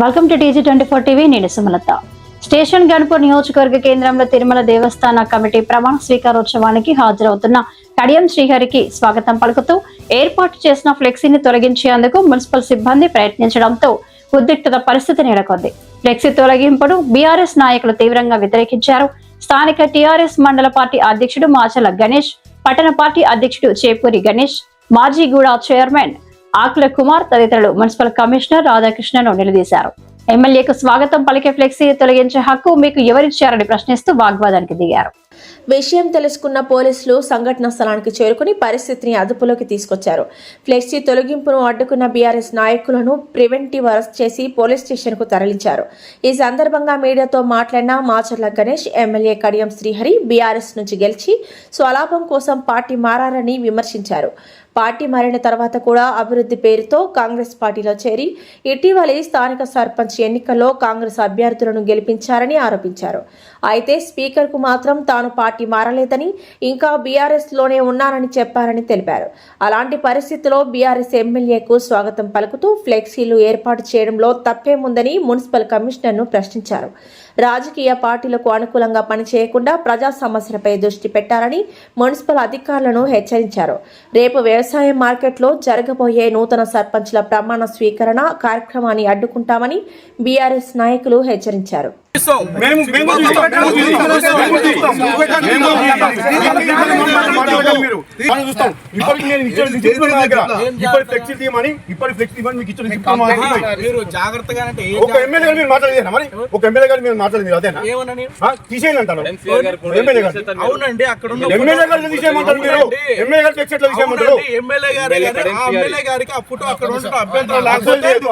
Welcome to TG24 TV. నేను Sumalatha. Station Ganapur నియోజకవర్గ కేంద్రంలో తిరుమల దేవస్థాన కమిటీ ప్రమాణ స్వీకారోత్సవానికి హాజరవుతున్న కడియం శ్రీహరికి స్వాగతం పలుకుతూ ఏర్పాటు చేసిన ఫ్లెక్సీని తొలగించేందుకు మున్సిపల్ సిబ్బంది ప్రయత్నించడంతో ఉద్రిక్తత పరిస్థితి నెలకొంది. ఫ్లెక్సీ తొలగింపును బీఆర్ఎస్ నాయకులు తీవ్రంగా వ్యతిరేకించారు. స్థానిక టీఆర్ఎస్ మండల పార్టీ అధ్యక్షుడు మాచల గణేష్, పట్టణ పార్టీ అధ్యక్షుడు చేపూరి గణేష్, మాజీగూడ చైర్మన్ ఆకుల కుమార్ తదితరులు మున్సిపల్ కమిషనర్ రాధాకృష్ణను నిలదీశారు. ఎమ్మెల్యేకు స్వాగతం పలికే ఫ్లెక్సీ తొలగించే హక్కు మీకు ఎవరిచ్చారని ప్రశ్నిస్తూ వాగ్వాదానికి దిగారు. విషయం తెలుసుకున్న పోలీసులు సంఘటనా స్థలానికి చేరుకుని పరిస్థితిని అదుపులోకి తీసుకొచ్చారు. ఫ్లెక్సీ తొలగింపును అడ్డుకున్న బీఆర్ఎస్ నాయకులను ప్రివెంటివ్ అరెస్ట్ చేసి పోలీస్ స్టేషన్కు తరలించారు. ఈ సందర్భంగా మీడియాతో మాట్లాడిన మాచర్ల గణేష్, ఎమ్మెల్యే కడియం శ్రీహరి బీఆర్ఎస్ నుంచి గెలిచి స్వలాభం కోసం పార్టీ మారారని విమర్శించారు. పార్టీ మారిన తర్వాత కూడా అభివృద్ధి పేరుతో కాంగ్రెస్ పార్టీలో చేరి ఇటీవలి స్థానిక సర్పంచ్ ఎన్నికల్లో కాంగ్రెస్ అభ్యర్థులను గెలిపించారని ఆరోపించారు. అయితే స్పీకర్కు మాత్రం తాను పార్టీ మారలేదని, ఇంకా బీఆర్ఎస్ లోనే ఉన్నానని చెప్పారని తెలిపారు. అలాంటి పరిస్థితిలో బీఆర్ఎస్ ఎమ్మెల్యేకు స్వాగతం పలుకుతూ ఫ్లెక్సీలు ఏర్పాటు చేయడంలో తప్పేముందని మున్సిపల్ కమిషనర్ను ప్రశ్నించారు. రాజకీయ పార్టీలకు అనుకూలంగా పనిచేయకుండా ప్రజా సమస్యలపై దృష్టి పెట్టాలని మున్సిపల్ అధికారులను హెచ్చరించారు. రేపు వ్యవసాయ మార్కెట్లో జరగబోయే నూతన సర్పంచ్ల ప్రమాణ స్వీకరణ కార్యక్రమాన్ని అడ్డుకుంటామని బీఆర్ఎస్ నాయకులు హెచ్చరించారు. అవునండి, అక్కడ ఎమ్మెల్యే గారు తీసేయమంటారు, మీరు ఎమ్మెల్యే గారు ఫ్లెక్సీ ఎట్లా తీసేయమంటారు? ఎమ్మెల్యే గారికి ఆ ఫోటో అక్కడ ఉండటం అభ్యంతరం లేదు.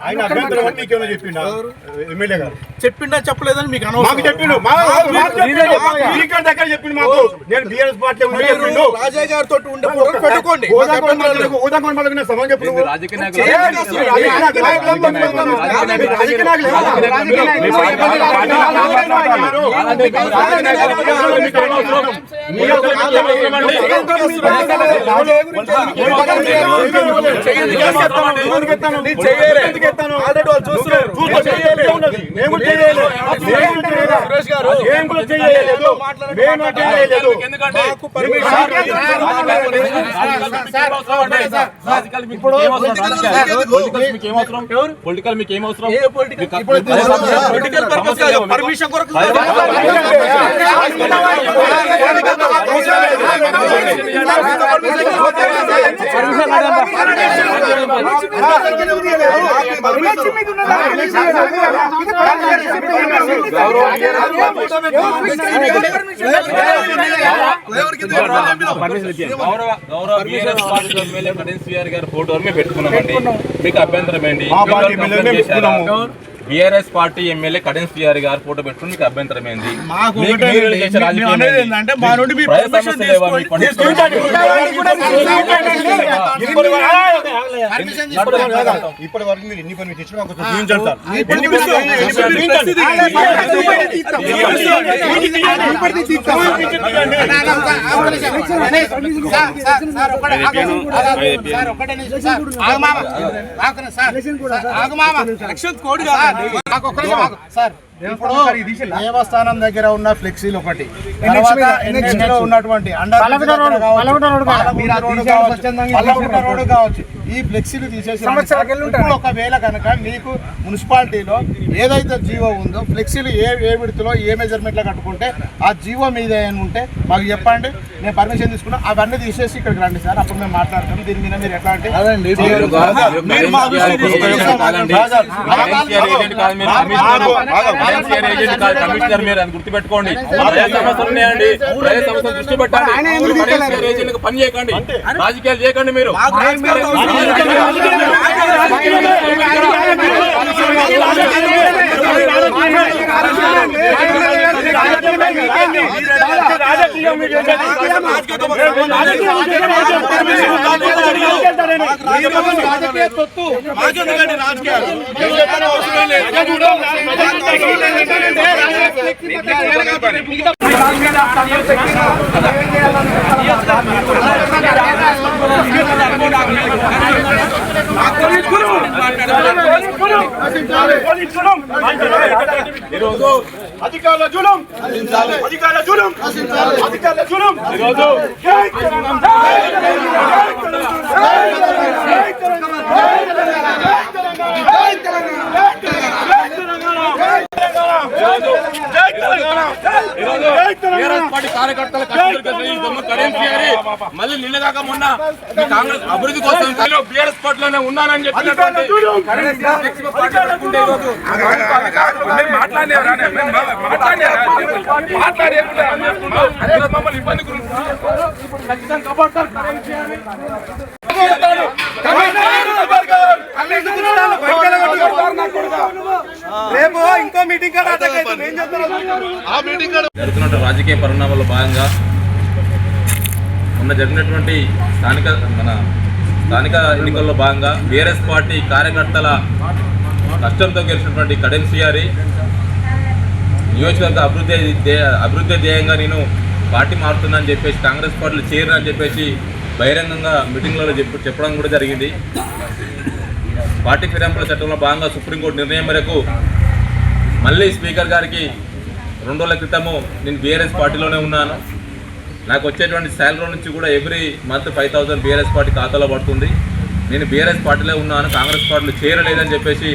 ఆయన అభ్యంతరం అని మీకేమైనా చెప్పిండా? ఎమ్మెల్యే గారు చెప్పిండా చెప్పలేదని మీకు మాకు చెప్పిండు. దగ్గర చెప్పిండు మాకు. నేను బీఆర్ఎస్ పార్టీ రాజయ్య గారితో ఉండే పెట్టుకోండి. సమయం చెప్పు. పొలిటికల్ మీకు ఏమవసరం? పర్మిషన్ కొరకు పెట్టుకున్నామండి. మీకు అభ్యంతరం ఏంటి? BRS party MLA Kadiyam Srihari గారు ఫోటో పెట్టుకుని మీకు అభ్యంతరం ఏంది? ఇప్పటి వరకు మీరు ఎన్ని పర్మిషన్ ఇచ్చినా దేవస్థానం దగ్గర ఉన్న ఫ్లెక్సీలు ఒకటి, ఉన్నటువంటి రోడ్డు కావచ్చు, ఈ ఫ్లెక్సీలు తీసేసి ఒకవేళ కనుక మీకు మున్సిపాలిటీలో ఏదైతే జీవో ఉందో ఫ్లెక్సీలు ఏ విడతలో ఏ మెజర్మెంట్లో కట్టుకుంటే ఆ జీవో మీద ఏమైనా ఉంటే మాకు చెప్పండి. నేను పర్మిషన్ తీసుకున్నా అవన్నీ తీసేసి ఇక్కడికి రండి సార్, అప్పుడు మేము మాట్లాడతాం. దీని మీద మీరు ఎట్లా అంటే కమిషనర్ మీరు అది గుర్తుపెట్టుకోండి. సమస్యలు ఉన్నాయండి, సమస్యలు దృష్టి పెట్టండి. పని చేయకండి, రాజకీయాలు చేయకండి. మీరు అధికారుల జులుం అధికారుల జులుం అధికారుల జులుం ఈరోజు జై తెలంగాణ కార్యకర్తల మళ్ళీ నిన్నగాక మొన్న కాంగ్రెస్ అభివృద్ధి కోసం బీఆర్ఎస్ పార్టీలోనే ఉన్నానని చెప్పినటువంటి ఇబ్బంది ఇంకో మీటింగ్ జరుగుతున్న రాజకీయ పరిణామాల్లో భాగంగా మొన్న జరిగినటువంటి స్థానిక ఎన్నికల్లో భాగంగా బీఆర్ఎస్ పార్టీ కార్యకర్తల కష్టంతో గెలిచినటువంటి కడెం శ్రీహరి నియోజకవర్గ అభివృద్ధి ధ్యేయంగా నేను పార్టీ మారుతున్నానని చెప్పేసి కాంగ్రెస్ పార్టీలో చేరినని చెప్పేసి బహిరంగంగా మీటింగ్లలో చెప్పడం కూడా జరిగింది. పార్టీ ఫిరాయింపుల చట్టంలో భాగంగా సుప్రీంకోర్టు నిర్ణయం మేరకు మళ్ళీ స్పీకర్ గారికి 2 రోజుల క్రితము నేను బీఆర్ఎస్ పార్టీలోనే ఉన్నాను, నాకు వచ్చేటువంటి శాలరీ నుంచి కూడా ఎవ్రీ మంత్ 5,000 బీఆర్ఎస్ పార్టీ ఖాతాలో పడుతుంది, నేను బీఆర్ఎస్ పార్టీలో ఉన్నాను, కాంగ్రెస్ పార్టీలో చేరలేదని చెప్పేసి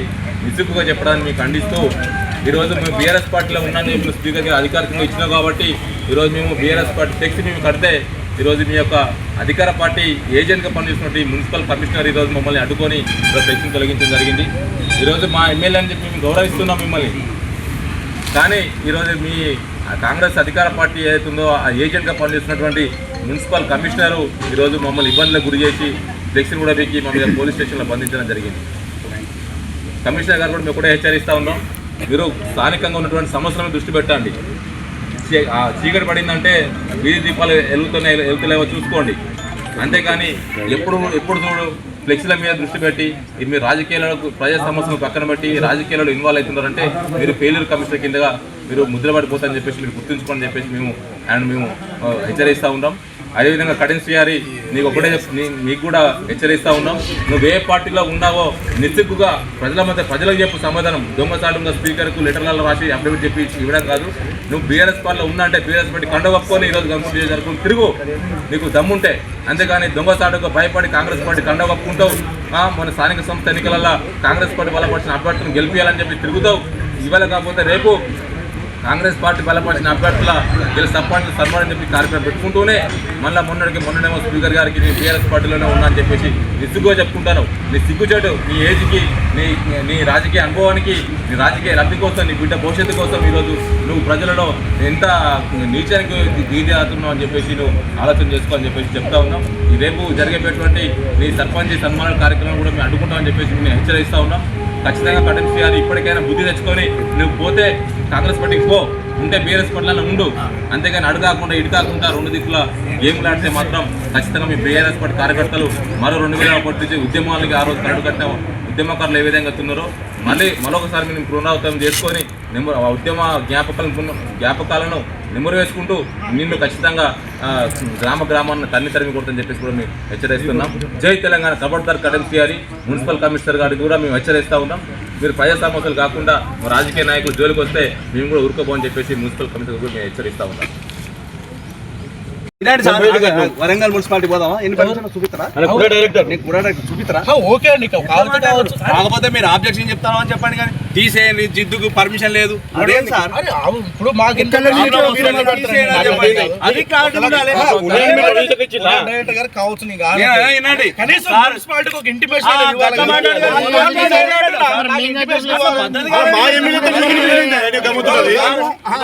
విసుగుగా చెప్పడాన్ని మీకు ఖండిస్తూ ఈరోజు మేము బీఆర్ఎస్ పార్టీలో ఉన్నాను చెప్పిన స్పీకర్ గారు అధికారికంగా ఇచ్చినా కాబట్టి ఈరోజు మేము బీఆర్ఎస్ పార్టీ టెక్స్ట్ మేము కడితే ఈరోజు మీ యొక్క అధికార పార్టీ ఏజెంట్గా పనిచేస్తున్నటువంటి మున్సిపల్ కమిషనర్ ఈరోజు మమ్మల్ని అడ్డుకొని ఈరోజు టెక్స్ట్ని తొలగించడం జరిగింది. ఈరోజు మా ఎమ్మెల్యే అని చెప్పి మేము గౌరవిస్తున్నాం మిమ్మల్ని, కానీ ఈరోజు మీ కాంగ్రెస్ అధికార పార్టీ ఏదైతుందో ఆ ఏజెంట్గా పనిచేస్తున్నటువంటి మున్సిపల్ కమిషనరు ఈరోజు మమ్మల్ని ఇబ్బందులకు గురి చేసి ఫ్లెక్సీని కూడా పెట్టి మమ్మల్ని పోలీస్ స్టేషన్లో బంధించడం జరిగింది. కమిషనర్ గారు కూడా మేము కూడా హెచ్చరిస్తూ ఉన్నాం, మీరు స్థానికంగా ఉన్నటువంటి సమస్యలను దృష్టి పెట్టండి, చీకటి పడిందంటే వీధి దీపాలు వెళ్తలేవో చూసుకోండి, అంతేకాని ఎప్పుడు చూడు ఫ్లెక్సీల మీద దృష్టి పెట్టి మీరు రాజకీయాలకు ప్రజా సమస్యలను పక్కన పెట్టి రాజకీయాలలో ఇన్వాల్వ్ అవుతున్నారంటే మీరు ఫెయిల్యూర్ కమిషనర్ కిందగా మీరు ముద్రపడిపోతారని చెప్పేసి మీరు గుర్తుంచుకోండి చెప్పేసి మేము హెచ్చరిస్తూ ఉన్నాం. అదేవిధంగా కడెం శ్రీహరి నీకు ఒకటే మీకు కూడా హెచ్చరిస్తూ ఉన్నాం, నువ్వు ఏ పార్టీలో ఉన్నావో నిస్సిగ్గుగా ప్రజలకు చెప్పు సమాధానం, దొంగసాటుగా స్పీకర్కు లెటర్లలో రాసి అఫిడవిట్ చెప్పి ఇవ్వడం కాదు. నువ్వు బీఆర్ఎస్ పార్టీలో ఉన్నా అంటే బీఆర్ఎస్ పార్టీ కండ కప్పుకొని ఈరోజు గవర్నమెంట్ జరుపుకుని తిరుగు నీకు దమ్ముంటే, అంతేగాని దొంగసాటుగా భయపడి కాంగ్రెస్ పార్టీ కండ కప్పుకుంటావు, మన స్థానిక సంస్థ ఎన్నికలలో కాంగ్రెస్ పార్టీ బలపరిచిన అభ్యర్థులను గెలిపించాలని చెప్పి తిరుగుతావు. ఇవాళ కాకపోతే రేపు కాంగ్రెస్ పార్టీ బలపరిచిన అభ్యర్థుల సర్పంచ్ సన్మానం చెప్పి కార్యక్రమం పెట్టుకుంటూనే మొన్ననేమో స్పీకర్ గారికి నేను బీఆర్ఎస్ పార్టీలోనే ఉన్నా అని చెప్పేసి నిస్సిగ్గుగా చెప్పుకుంటాను. నీ సిగ్గుచేటు నీ ఏజ్కి నీ రాజకీయ అనుభవానికి నీ రాజకీయ లబ్ధి కోసం నీ బిడ్డ భవిష్యత్తు కోసం ఈరోజు నువ్వు ప్రజలలో ఎంత నీచానికి గీది అవుతున్నావు అని చెప్పేసి నువ్వు ఆలోచన చేసుకోవాలని చెప్పేసి చెప్తా ఉన్నాం. ఈ రేపు జరిగేటటువంటి నీ సర్పంచ్ సన్మాన కార్యక్రమం కూడా మేము అడ్డుకుంటామని చెప్పేసి మేము హెచ్చరిస్తూ ఉన్నాం. ఖచ్చితంగా కడెం శ్రీహరి ఇప్పటికైనా బుద్ధి తెచ్చుకొని నువ్వు పోతే కాంగ్రెస్ పార్టీకి పో, ఉంటే బీఆర్ఎస్ పార్టీలో ఉండు, అంతేగాని అడు కాకుండా ఇటు కాకుండా 2 దిక్కుల గేమ్లు ఆడితే మాత్రం ఖచ్చితంగా మీ బీఆర్ఎస్ పార్టీ కార్యకర్తలు మరో 2001 ఉద్యమాలకి ఆ రోజు కరడు కట్టిన ఉద్యమకారులు ఏ విధంగా ఉన్నారో మరొకసారి మేము పునరావృతం చేసుకొని ఉద్యమ జ్ఞాపకాలను నెమరు వేసుకుంటూ నిన్ను ఖచ్చితంగా గ్రామాన్ని తరిమి కొడుతుందని చెప్పేసి కూడా మేము హెచ్చరిస్తున్నాం. జై తెలంగాణ, ఖబర్దార్ కడెం శ్రీహరి. మున్సిపల్ కమిషనర్ గారికి కూడా మేము హెచ్చరిస్తూ ఉన్నాం, మీరు ప్రజా సమస్యలు కాకుండా రాజకీయ నాయకులు జోలికి వస్తే మేము కూడా ఊరుకోబోని చెప్పేసి మున్సిపల్ కమిషనర్ కూడా మేము హెచ్చరిస్తూ ఉన్నాం. వరంగల్ మున్సిపాలిటీ పోదామా? ఎన్ని పర్మిషన్ చూపిస్తారా? చూపిస్తారా? ఓకే అండి, కాకపోతే మీరు ఆబ్జెక్షన్ చెప్తారా అని చెప్పండి, కానీ తీసేయండి జిద్దుకు పర్మిషన్ లేదు. ఇప్పుడు మాకు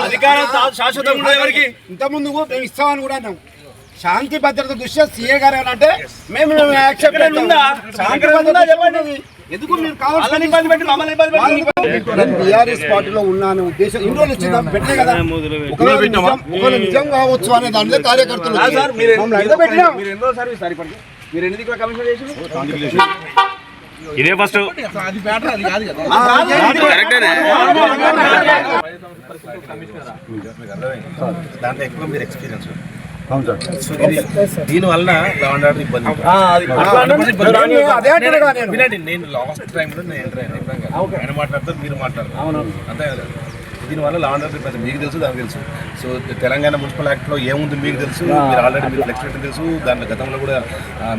అధికారం శాశ్వతంగా ఎవరికి ఇంతకుముందు మేము ఇస్తామని కూడా అన్నాం. శాంతి భద్రత దృష్ట్యా సీఏ గారు అంటే మేము యాక్సెప్ట్ శాంతి భద్రత చెప్పండి. ఎందుకు మీరు కావాలని ఇబ్బంది పెట్టి మమ్మల్ని ఇబ్బంది పెట్టి టీఆర్ఎస్ పార్టీలో ఉన్నాను ఉద్దేశం ఇన్ని రోజులు వచ్చిందా పెట్టే కదా ఒకవేళ నిజం కావచ్చు అనే దాంట్లో కార్యకర్తలు సార్ మీరు ఎన్నో సర్వీస్ సార్ ఇప్పటికి మీరు ఎన్ని దిక్కుల కమిషన్ చేసి ఇదే ఫస్ట్ అది బ్యాటర్ అది కాదు కదా దాంట్లో ఎక్కువ మీరు ఎక్స్పీరియన్స్ దీని వలన లా అండ్ ఆర్డర్ ఇబ్బంది వినండి, నేను లాస్ట్ టైంలో నేను ఎంటర్ అయినా ఆయన మాట్లాడతారు మీరు మాట్లాడతారు అంతే కదా. దీనివల్ల లా అండ్ ఆర్డర్ ఇబ్బంది మీకు తెలుసు దానికి తెలుసు. సో తెలంగాణ మున్సిపల్ యాక్ట్లో ఏముంది మీకు తెలుసు, మీరు ఆల్రెడీ మీరు ఫ్లెక్సిబిలిటీ తెలుసు. దాంట్లో గతంలో కూడా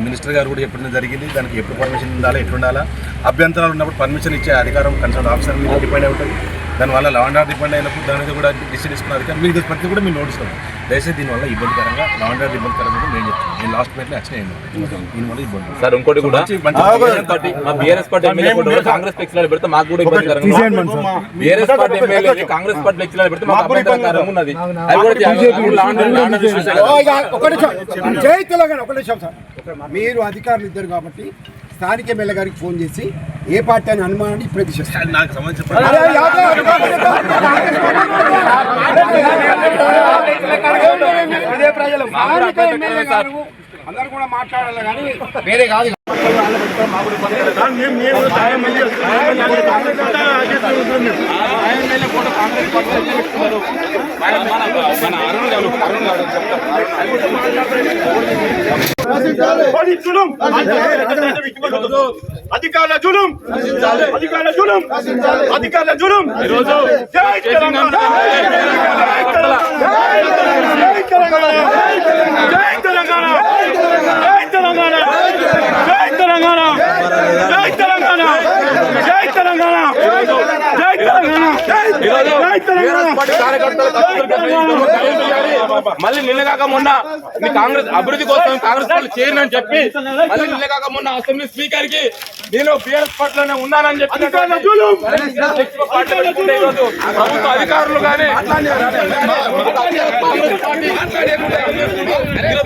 మినిస్టర్ గారు కూడా చెప్పడం జరిగింది దానికి ఎప్పుడు పర్మిషన్ ఉండాలి ఎట్లుండాలా, అభ్యంతరాలు ఉన్నప్పుడు పర్మిషన్ ఇచ్చే అధికారం కన్సర్న్ ఆఫీసర్ మీద డిపెండ్ అయి ఉంటుంది. దానివల్ల లా అండ్ ఆర్డర్ డిపెండ్ అయినప్పుడు దాని మీద కూడా డిసిషన్ తీసుకున్న అధికారం మీకు ప్రతి కూడా మీరు నోటీస్ ఇస్తాం. దయచేసి దీనివల్ల ఇబ్బందికరంగా లా అండ్ ఆర్డర్ ఇబ్బందికరంగా నేను చెప్తాను. నేను లాస్ట్ మినిట్లో యాక్షన్ అయ్యాను దీనివల్ల ఇబ్బంది. సార్ ఇంకోటి కూడా బీఆర్ఎస్ పార్టీ ఎమ్మెల్యే కాంగ్రెస్ ఫ్లెక్సీలో పెడితే మాకు కూడా ఇబ్బందికరంగా BRS party MLA Congress party ఫ్లెక్సీలో పెడితే మాకు అభ్యంతరకరంగా ఉన్నది. అది కూడా జై తెలంగాణ. ఒక నిమిషం సార్, మీరు అధికారులు ఇద్దరు కాబట్టి స్థానిక ఎమ్మెల్యే గారికి ఫోన్ చేసి ఏ పార్టీ అని అనుమానాన్ని ఇప్పుడే తీసేస్తారు. నాకు సంబంధించిన అందరూ కూడా మాట్లాడాలి కానీ వేరే కాదు. అధికారుల జులుం అధికారుల జులుం అధికారుల జులుం ఈరోజు జై తెలంగాణ జై తెలంగాణ జై తెలంగాణ జై తెలంగాణ జై తెలంగాణ జై తెలంగాణ జై తెలంగాణ జై తెలంగాణ మళ్ళీ నిన్న కాక మొన్న కాంగ్రెస్ అభివృద్ధి కోసం కాంగ్రెస్ పార్టీ చేయను అని చెప్పి మళ్ళీ నిన్న కాక మొన్న అసెంబ్లీ స్పీకర్ కి నేను బీఆర్ఎస్ పార్టీలోనే ఉన్నానని చెప్పి ప్రభుత్వ అధికారులు కానీ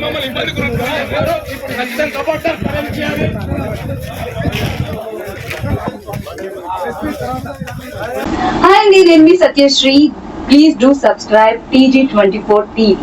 మమ్మల్ని ఇబ్బంది Hi, నేను మీ Satyasri. Please do subscribe TG24 TV.